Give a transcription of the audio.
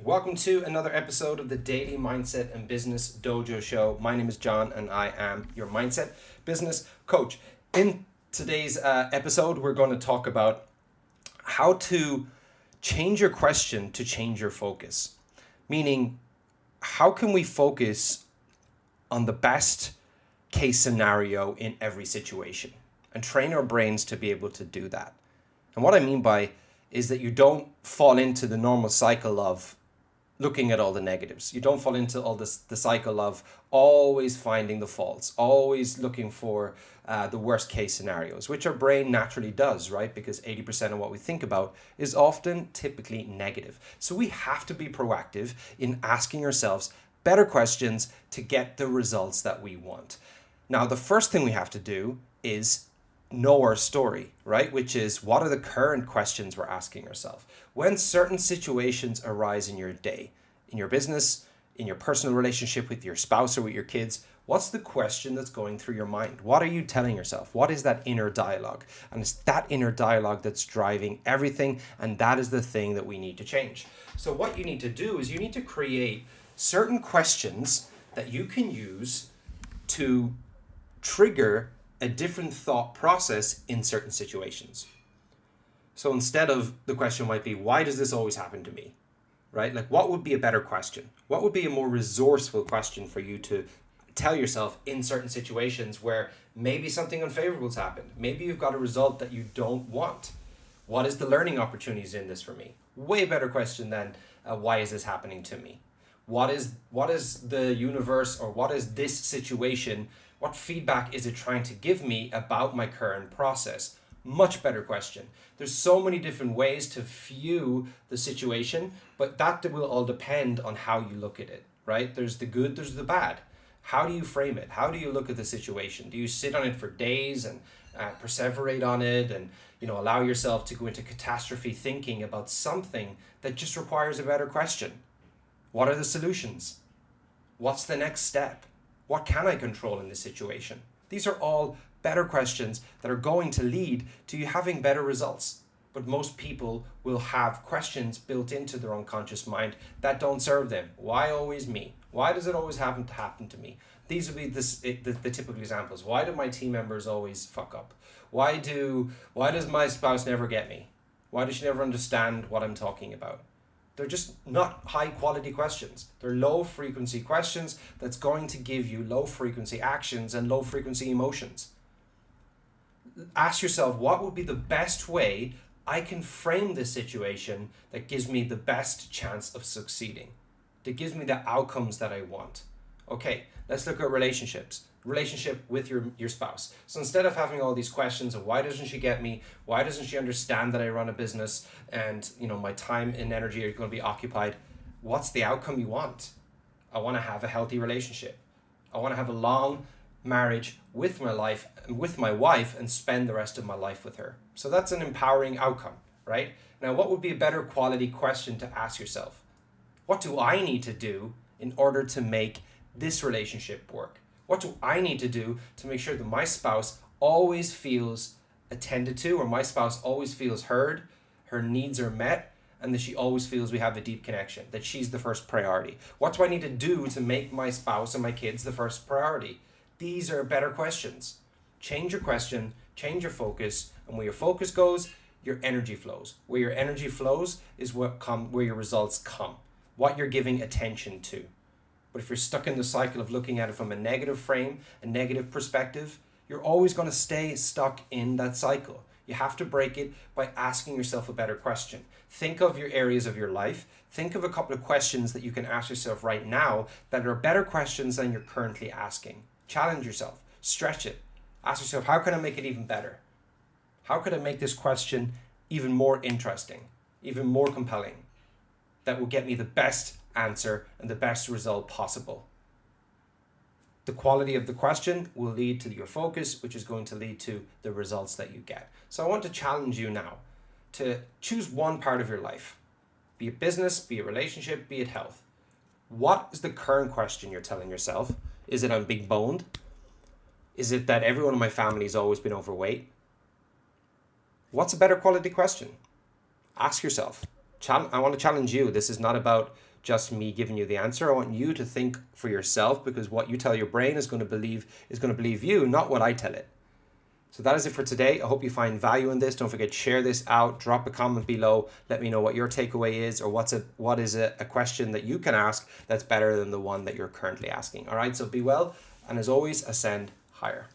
Welcome to another episode of the Daily Mindset and Business Dojo Show. My name is John and I am your mindset business coach. In today's episode, we're going to talk about how to change your question to change your focus. Meaning, how can we focus on the best case scenario in every situation and train our brains to be able to do that? And what I mean by is that you don't fall into the normal cycle of looking at all the negatives. You don't fall into all this the cycle of always finding the faults, always looking for the worst case scenarios, which our brain naturally does, right? Because 80% of what we think about is often typically negative. So we have to be proactive in asking ourselves better questions to get the results that we want. Now, the first thing we have to do is know our story, right? Which is, what are the current questions we're asking ourselves? When certain situations arise in your day, in your business, in your personal relationship with your spouse or with your kids, what's the question that's going through your mind? What are you telling yourself? What is that inner dialogue? And it's that inner dialogue that's driving everything, and that is the thing that we need to change. So what you need to do is you need to create certain questions that you can use to trigger a different thought process in certain situations. So instead of, the question might be, why does this always happen to me? Right? Like, what would be a better question? What would be a more resourceful question for you to tell yourself in certain situations where maybe something unfavorable has happened? Maybe you've got a result that you don't want. What is the learning opportunities in this for me? Way better question than why is this happening to me? What is the universe, or what is this situation? What feedback is it trying to give me about my current process? Much better question. There's so many different ways to view the situation, but that will all depend on how you look at it, right? There's the good, there's the bad. How do you frame it? How do you look at the situation? Do you sit on it for days and perseverate on it and allow yourself to go into catastrophe thinking about something that just requires a better question? What are the solutions? What's the next step? What can I control in this situation? These are all better questions that are going to lead to you having better results. But most people will have questions built into their unconscious mind that don't serve them. Why always me? Why does it always happen to me? These would be the typical examples. Why do my team members always fuck up? Why does my spouse never get me? Why does she never understand what I'm talking about? They're just not high quality questions. They're low frequency questions that's going to give you low frequency actions and low frequency emotions. Ask yourself, what would be the best way I can frame this situation that gives me the best chance of succeeding, that gives me the outcomes that I want? Okay, let's look at relationships. Relationship with your spouse. So instead of having all these questions of why doesn't she get me, why doesn't she understand that I run a business and my time and energy are going to be occupied, what's the outcome you want? I want to have a healthy relationship. I want to have a long marriage with my wife and spend the rest of my life with her. So that's an empowering outcome, right? Now, what would be a better quality question to ask yourself? What do I need to do in order to make this relationship work? What do I need to do to make sure that my spouse always feels attended to, or my spouse always feels heard, her needs are met, and that she always feels we have a deep connection, that she's the first priority? What do I need to do to make my spouse and my kids the first priority? These are better questions. Change your question, change your focus, and where your focus goes, your energy flows. Where your energy flows is where your results come, what you're giving attention to. But if you're stuck in the cycle of looking at it from a negative frame, a negative perspective, you're always going to stay stuck in that cycle. You have to break it by asking yourself a better question. Think of your areas of your life. Think of a couple of questions that you can ask yourself right now that are better questions than you're currently asking. Challenge yourself. Stretch it. Ask yourself, how can I make it even better? How could I make this question even more interesting, even more compelling, that will get me the best answer and the best result possible? The quality of the question will lead to your focus, which is going to lead to the results that you get. So I want to challenge you now to choose one part of your life, be it business, be it relationship, be it health. What is the current question you're telling yourself? Is it I'm big boned? Is it that everyone in my family has always been overweight? What's a better quality question? Ask yourself. I want to challenge you. This is not about just me giving you the answer. I want you to think for yourself, because what you tell your brain is going to believe you, not what I tell it. So that is it for today. I hope you find value in this. Don't forget, share this out, drop a comment below. Let me know what your takeaway is, or what is a question that you can ask that's better than the one that you're currently asking. All right, so be well. And as always, ascend higher.